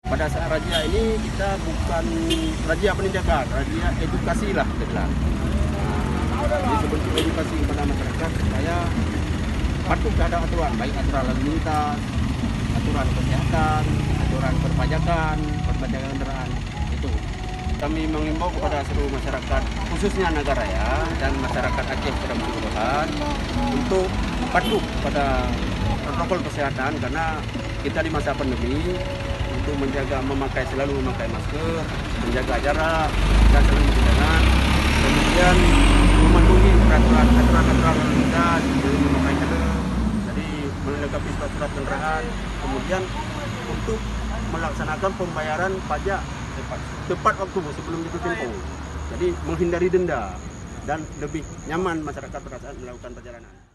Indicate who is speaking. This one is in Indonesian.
Speaker 1: Pada saat razia ini kita bukan razia penindakan, razia edukasi lah kita. Jadi sebentuk edukasi kepada masyarakat supaya patuh terhadap aturan, baik aturan lalu lintas, aturan kesehatan, aturan perpajakan kendaraan itu. Kami mengimbau kepada seluruh masyarakat, khususnya Nagaraya dan masyarakat Aceh pada keseluruhan untuk patuh pada protokol kesehatan karena kita di masa pandemi untuk selalu memakai masker, menjaga jarak dan selalu mencuci tangan, kemudian mematuhi peraturan lalu lintas, memakai helm, jadi melengkapi surat kendaraan, kemudian untuk melaksanakan pembayaran pajak tepat waktu sebelum jatuh tempo. Jadi menghindari denda dan lebih nyaman masyarakat pada saat melakukan perjalanan.